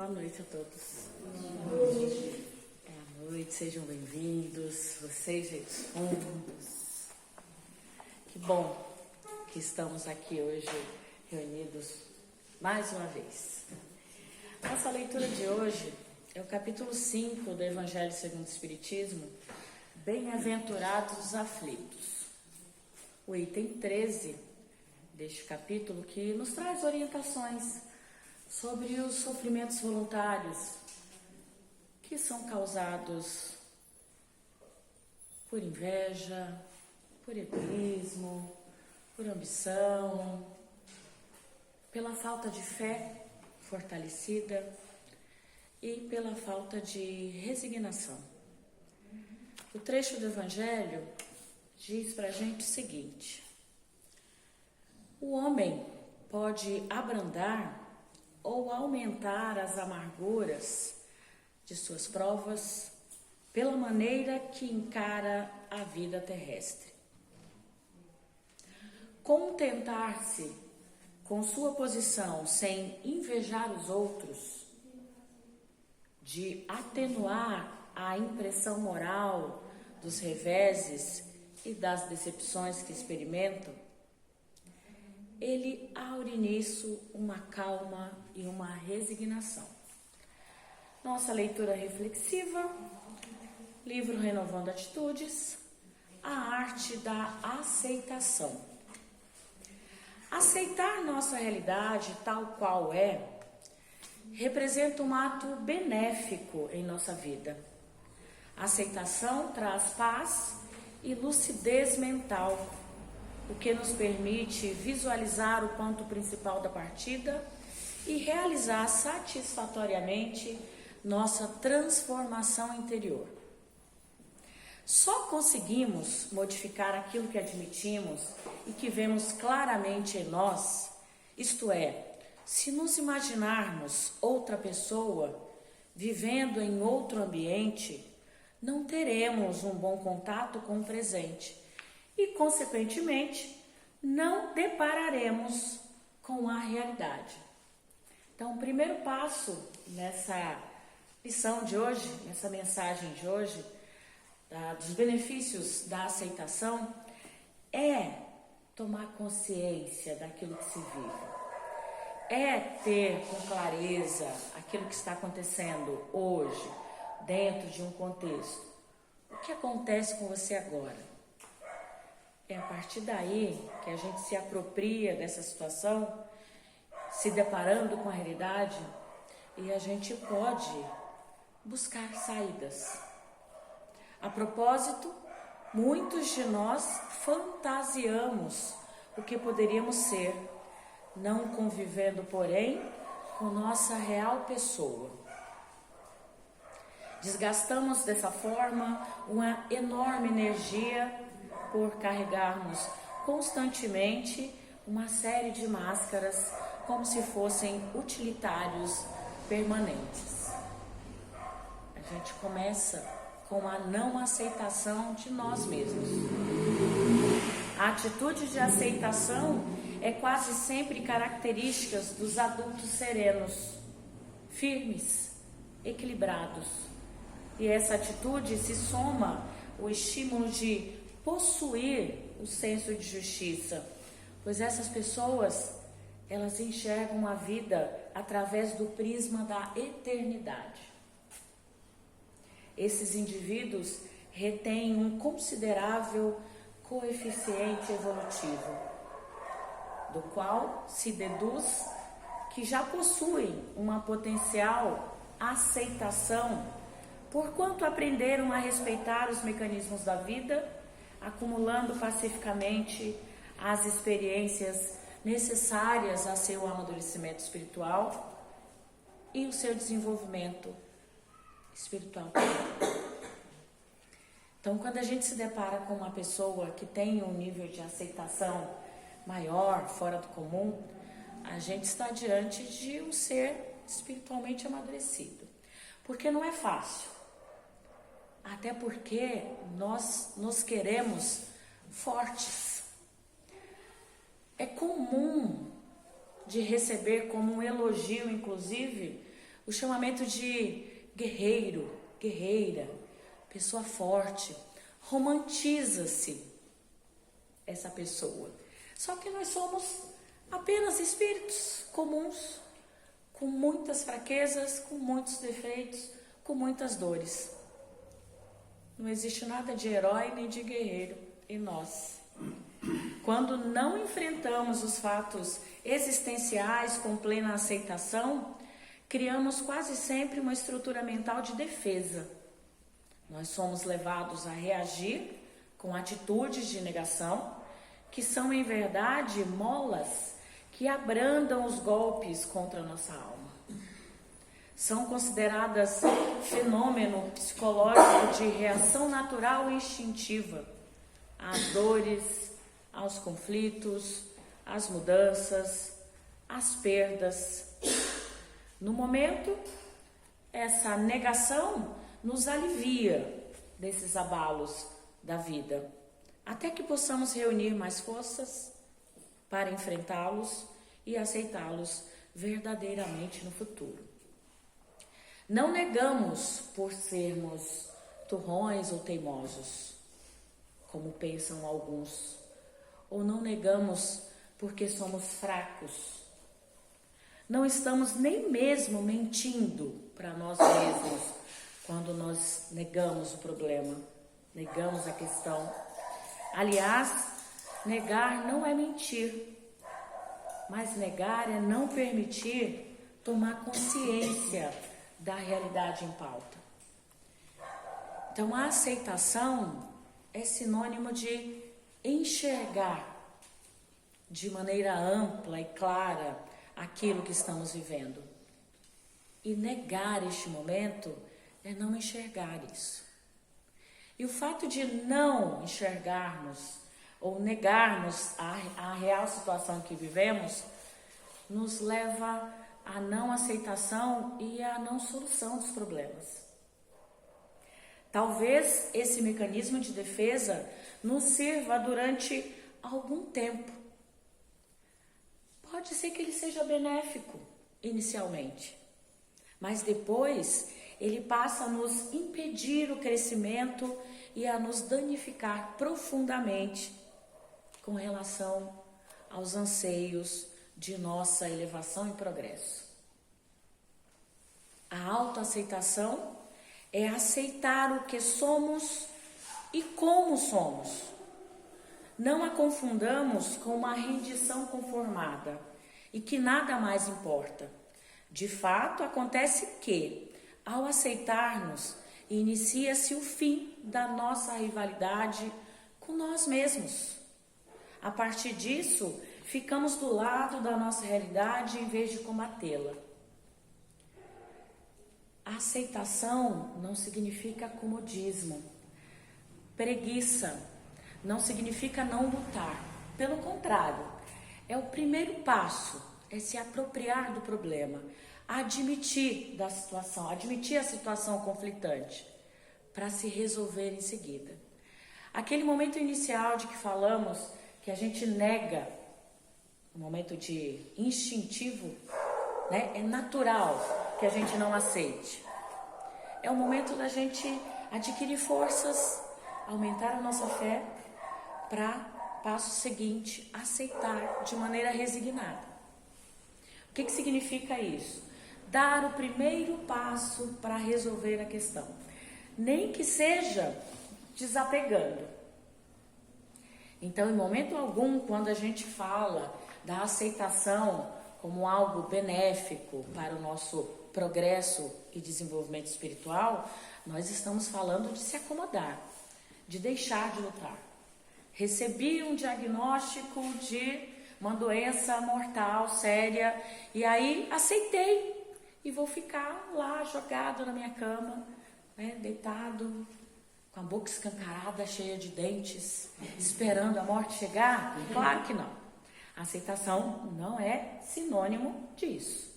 Boa noite a todos. Boa noite, sejam bem-vindos, vocês, gente fundos. Que bom que estamos aqui hoje reunidos mais uma vez. Nossa leitura de hoje é o capítulo 5 do Evangelho segundo o Espiritismo, Bem-aventurados os aflitos. O item 13 deste capítulo que nos traz orientações sobre os sofrimentos voluntários que são causados por inveja, por egoísmo, por ambição, pela falta de fé fortalecida e pela falta de resignação. O trecho do Evangelho diz pra gente o seguinte: o homem pode abrandar ou aumentar as amarguras de suas provas pela maneira que encara a vida terrestre. Contentar-se com sua posição sem invejar os outros, de atenuar a impressão moral dos reveses e das decepções que experimentam, ele aure nisso uma calma e uma resignação. Nossa leitura reflexiva, livro Renovando Atitudes, a arte da aceitação. Aceitar nossa realidade tal qual é, representa um ato benéfico em nossa vida. A aceitação traz paz e lucidez mental, o que nos permite visualizar o ponto principal da partida e realizar satisfatoriamente nossa transformação interior. Só conseguimos modificar aquilo que admitimos e que vemos claramente em nós, isto é, se nos imaginarmos outra pessoa vivendo em outro ambiente, não teremos um bom contato com o presente e, consequentemente, não depararemos com a realidade. Então, o primeiro passo nessa lição de hoje, nessa mensagem de hoje, dos benefícios da aceitação, é tomar consciência daquilo que se vive. É ter com clareza aquilo que está acontecendo hoje, dentro de um contexto. O que acontece com você agora? É a partir daí que a gente se apropria dessa situação, se deparando com a realidade, e a gente pode buscar saídas. A propósito, muitos de nós fantasiamos o que poderíamos ser, não convivendo, porém, com nossa real pessoa. Desgastamos dessa forma uma enorme energia por carregarmos constantemente uma série de máscaras como se fossem utilitários permanentes. A gente começa com a não aceitação de nós mesmos. A atitude de aceitação é quase sempre característica dos adultos serenos, firmes, equilibrados. E essa atitude se soma ao estímulo de possuir o senso de justiça, pois essas pessoas, elas enxergam a vida através do prisma da eternidade. Esses indivíduos retêm um considerável coeficiente evolutivo, do qual se deduz que já possuem uma potencial aceitação, porquanto aprenderam a respeitar os mecanismos da vida, acumulando pacificamente as experiências necessárias a seu amadurecimento espiritual e o seu desenvolvimento espiritual também. Então, quando a gente se depara com uma pessoa que tem um nível de aceitação maior, fora do comum, a gente está diante de um ser espiritualmente amadurecido. Porque não é fácil. Até porque nós nos queremos fortes. É comum de receber como um elogio, inclusive, o chamamento de guerreiro, guerreira, pessoa forte. Romantiza-se essa pessoa. Só que nós somos apenas espíritos comuns, com muitas fraquezas, com muitos defeitos, com muitas dores. Não existe nada de herói nem de guerreiro em nós. Quando não enfrentamos os fatos existenciais com plena aceitação, criamos quase sempre uma estrutura mental de defesa. Nós somos levados a reagir com atitudes de negação, que são em verdade molas que abrandam os golpes contra a nossa alma. São consideradas fenômeno psicológico de reação natural e instintiva às dores, aos conflitos, às mudanças, às perdas. No momento, essa negação nos alivia desses abalos da vida, até que possamos reunir mais forças para enfrentá-los e aceitá-los verdadeiramente no futuro. Não negamos por sermos turrões ou teimosos, como pensam alguns, ou não negamos porque somos fracos. Não estamos nem mesmo mentindo para nós mesmos quando nós negamos o problema, negamos a questão. Aliás, negar não é mentir, mas negar é não permitir tomar consciência da realidade em pauta. Então, a aceitação é sinônimo de enxergar de maneira ampla e clara aquilo que estamos vivendo. E negar este momento é não enxergar isso. E o fato de não enxergarmos ou negarmos a real situação que vivemos nos leva à não aceitação e à não solução dos problemas. Talvez esse mecanismo de defesa nos sirva durante algum tempo. Pode ser que ele seja benéfico inicialmente, mas depois ele passa a nos impedir o crescimento e a nos danificar profundamente com relação aos anseios de nossa elevação e progresso. A autoaceitação é aceitar o que somos e como somos. Não a confundamos com uma rendição conformada e que nada mais importa. De fato, acontece que, ao aceitar-nos, inicia-se o fim da nossa rivalidade com nós mesmos. A partir disso, ficamos do lado da nossa realidade em vez de combatê-la. A aceitação não significa comodismo. Preguiça não significa não lutar. Pelo contrário, é o primeiro passo, é se apropriar do problema, admitir da situação, admitir a situação conflitante, para se resolver em seguida. Aquele momento inicial de que falamos, que a gente nega, um momento de instintivo, né? É natural que a gente não aceite. É o momento da gente adquirir forças, aumentar a nossa fé, para passo seguinte, aceitar de maneira resignada. O que significa isso? Dar o primeiro passo para resolver a questão, nem que seja desapegando. Então, em momento algum, quando a gente fala da aceitação como algo benéfico para o nosso progresso e desenvolvimento espiritual, nós estamos falando de se acomodar, de deixar de lutar. Recebi um diagnóstico de uma doença mortal, séria, e aí aceitei e vou ficar lá jogado na minha cama, né, deitado, com a boca escancarada, cheia de dentes, esperando a morte chegar? Claro que não. A aceitação não é sinônimo disso.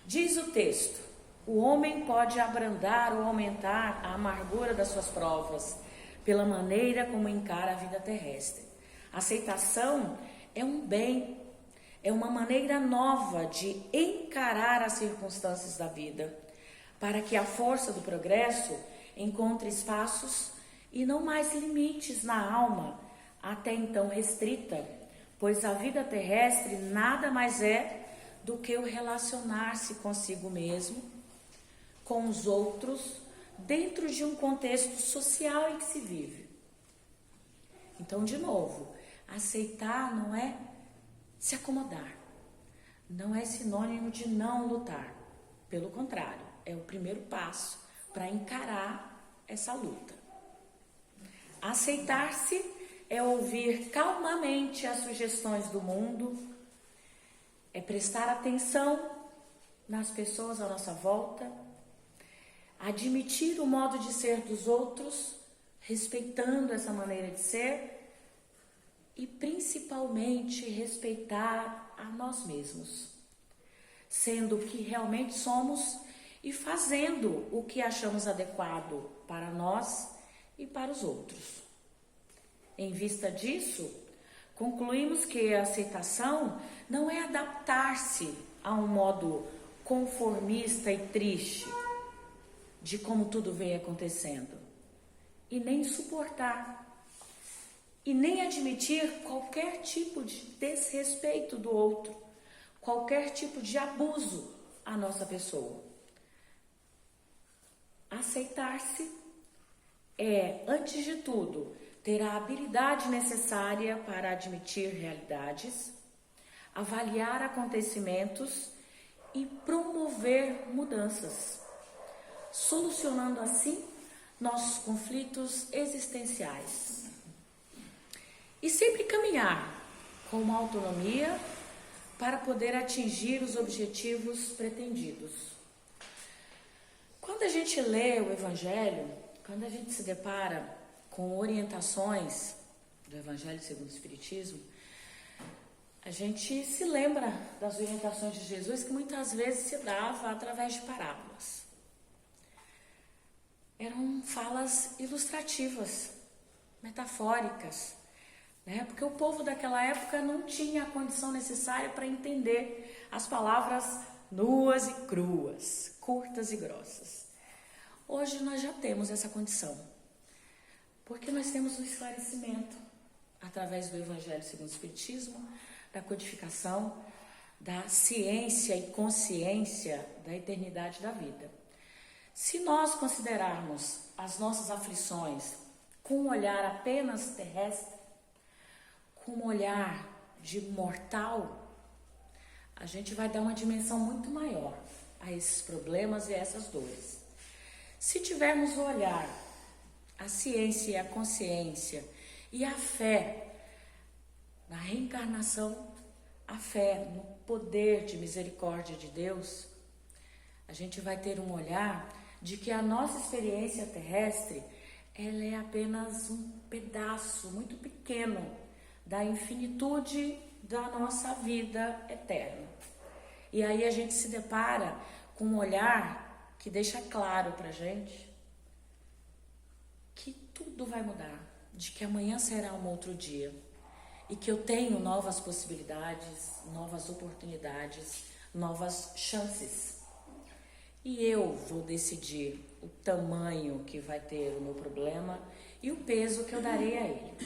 Diz o texto: o homem pode abrandar ou aumentar a amargura das suas provas pela maneira como encara a vida terrestre. A aceitação é um bem, é uma maneira nova de encarar as circunstâncias da vida, para que a força do progresso encontre espaços e não mais limites na alma, até então restrita, pois a vida terrestre nada mais é do que o relacionar-se consigo mesmo, com os outros, dentro de um contexto social em que se vive. Então, de novo, aceitar não é se acomodar, não é sinônimo de não lutar. Pelo contrário, é o primeiro passo para encarar essa luta. Aceitar-se é ouvir calmamente as sugestões do mundo, é prestar atenção nas pessoas à nossa volta, admitir o modo de ser dos outros, respeitando essa maneira de ser e principalmente respeitar a nós mesmos, sendo o que realmente somos e fazendo o que achamos adequado para nós e para os outros. Em vista disso, concluímos que a aceitação não é adaptar-se a um modo conformista e triste de como tudo vem acontecendo, e nem suportar, e nem admitir qualquer tipo de desrespeito do outro, qualquer tipo de abuso à nossa pessoa. Aceitar-se é, antes de tudo, ter a habilidade necessária para admitir realidades, avaliar acontecimentos e promover mudanças, solucionando assim nossos conflitos existenciais. E sempre caminhar com uma autonomia para poder atingir os objetivos pretendidos. Quando a gente lê o Evangelho, quando a gente se depara com orientações do Evangelho segundo o Espiritismo, a gente se lembra das orientações de Jesus que muitas vezes se dava através de parábolas. Eram falas ilustrativas, metafóricas, né? Porque o povo daquela época não tinha a condição necessária para entender as palavras nuas e cruas, curtas e grossas. Hoje nós já temos essa condição, porque nós temos o esclarecimento através do Evangelho segundo o Espiritismo, da codificação, da ciência e consciência da eternidade da vida. Se nós considerarmos as nossas aflições com um olhar apenas terrestre, com um olhar de mortal, a gente vai dar uma dimensão muito maior a esses problemas e a essas dores. Se tivermos o olhar, a ciência e a consciência e a fé na reencarnação, a fé no poder de misericórdia de Deus, a gente vai ter um olhar de que a nossa experiência terrestre, ela é apenas um pedaço muito pequeno da infinitude da nossa vida eterna. E aí a gente se depara com um olhar que deixa claro pra gente que tudo vai mudar, de que amanhã será um outro dia e que eu tenho novas possibilidades, novas oportunidades, novas chances. E eu vou decidir o tamanho que vai ter o meu problema e o peso que eu darei a ele.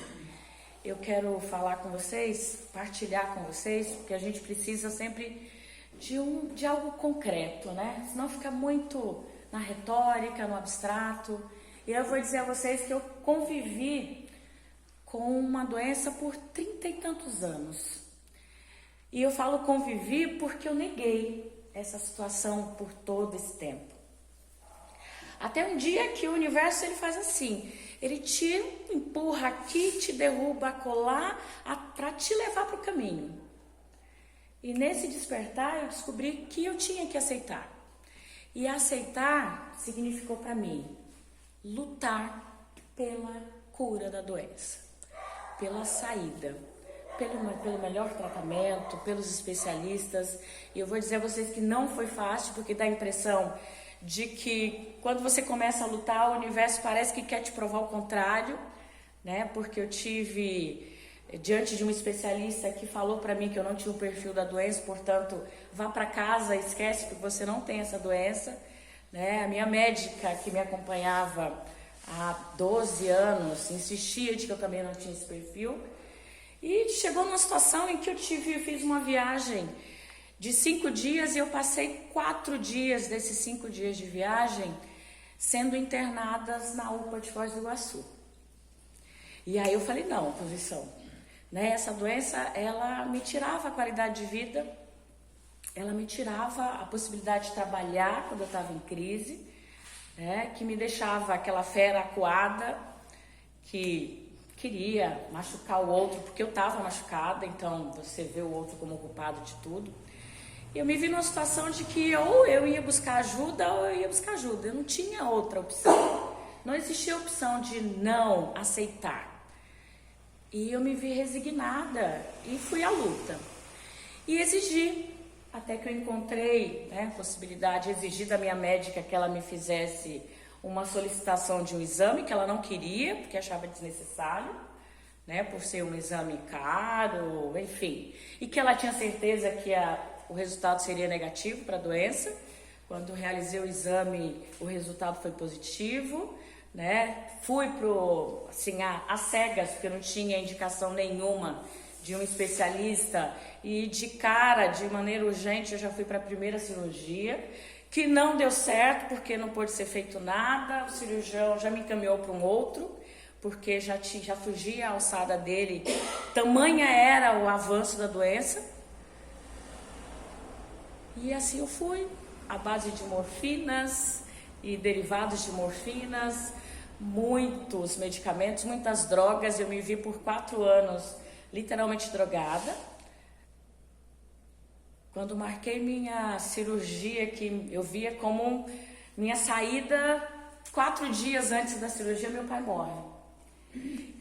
Eu quero falar com vocês, partilhar com vocês, porque a gente precisa sempre de algo concreto, né? Senão fica muito na retórica, no abstrato. E eu vou dizer a vocês que eu convivi com uma doença por 30 e tantos anos. E eu falo convivi porque eu neguei essa situação por todo esse tempo. Até um dia que o universo ele faz assim, ele te empurra aqui, te derruba acolá, para te levar para o caminho. E nesse despertar eu descobri que eu tinha que aceitar. E aceitar significou para mim lutar pela cura da doença, pela saída, pelo melhor tratamento, pelos especialistas. E eu vou dizer a vocês que não foi fácil, porque dá a impressão de que quando você começa a lutar, o universo parece que quer te provar o contrário, né? Porque eu tive diante de um especialista que falou para mim que eu não tinha o perfil da doença, portanto, vá para casa, esquece que você não tem essa doença, né? A minha médica que me acompanhava há 12 anos insistia de que eu também não tinha esse perfil, e chegou numa situação em que eu fiz uma viagem de 5 dias e eu passei 4 dias desses 5 dias de viagem sendo internadas na UPA de Foz do Iguaçu. E aí eu falei, não, posição. Né? Essa doença, ela me tirava a qualidade de vida, ela me tirava a possibilidade de trabalhar quando eu estava em crise, né? Que me deixava aquela fera acuada que queria machucar o outro, porque eu estava machucada, então você vê o outro como culpado de tudo. E eu me vi numa situação de que ou eu ia buscar ajuda ou eu ia buscar ajuda, eu não tinha outra opção, não existia opção de não aceitar. E eu me vi resignada e fui à luta. E exigi, até que eu encontrei, né, a possibilidade, exigi da minha médica que ela me fizesse uma solicitação de um exame que ela não queria, porque achava desnecessário, né, por ser um exame caro, enfim. E que ela tinha certeza que o resultado seria negativo para a doença. Quando realizei o exame, o resultado foi positivo. Né? Fui às cegas, porque não tinha indicação nenhuma de um especialista, e de cara, de maneira urgente, eu já fui para a primeira cirurgia, que não deu certo porque não pôde ser feito nada. O cirurgião já me encaminhou para um outro, porque já fugia a alçada dele, tamanha era o avanço da doença. E assim eu fui, à base de morfinas e derivados de morfinas, muitos medicamentos, muitas drogas. Eu me vi por 4 anos literalmente drogada. Quando marquei minha cirurgia, que eu via como minha saída, 4 dias antes da cirurgia, meu pai morre.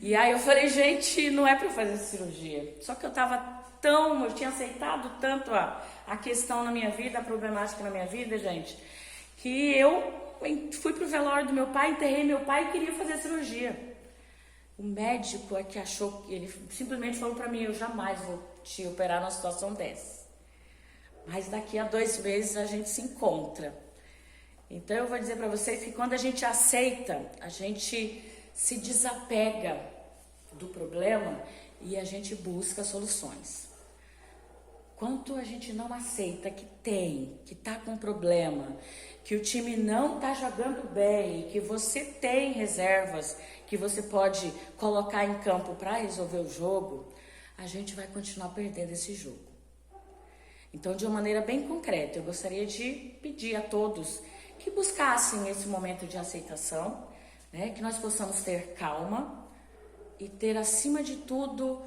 E aí eu falei, gente, não é para eu fazer essa cirurgia. Só que eu tinha aceitado tanto a questão na minha vida, a problemática na minha vida, gente, que eu fui pro velório do meu pai, enterrei meu pai e queria fazer a cirurgia. O médico é que achou, ele simplesmente falou para mim, eu jamais vou te operar numa situação dessa. Mas daqui a 2 meses a gente se encontra. Então eu vou dizer para vocês que quando a gente aceita, a gente se desapega do problema e a gente busca soluções. Quanto a gente não aceita que tá com problema, que o time não tá jogando bem, que você tem reservas que você pode colocar em campo para resolver o jogo, a gente vai continuar perdendo esse jogo. Então, de uma maneira bem concreta, eu gostaria de pedir a todos que buscassem esse momento de aceitação, né, que nós possamos ter calma e ter, acima de tudo,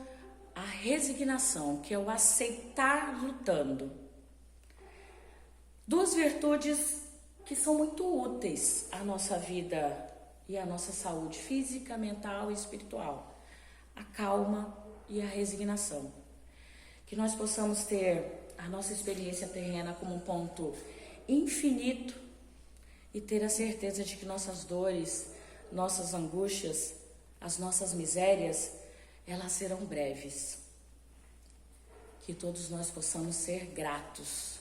a resignação, que é o aceitar lutando. 2 virtudes que são muito úteis à nossa vida e à nossa saúde física, mental e espiritual. A calma e a resignação. Que nós possamos ter a nossa experiência terrena como um ponto infinito e ter a certeza de que nossas dores, nossas angústias, as nossas misérias, elas serão breves. Que todos nós possamos ser gratos.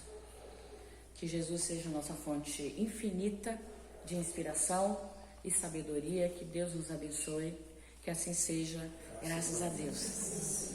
Que Jesus seja nossa fonte infinita de inspiração e sabedoria. Que Deus nos abençoe. Que assim seja. Graças a Deus.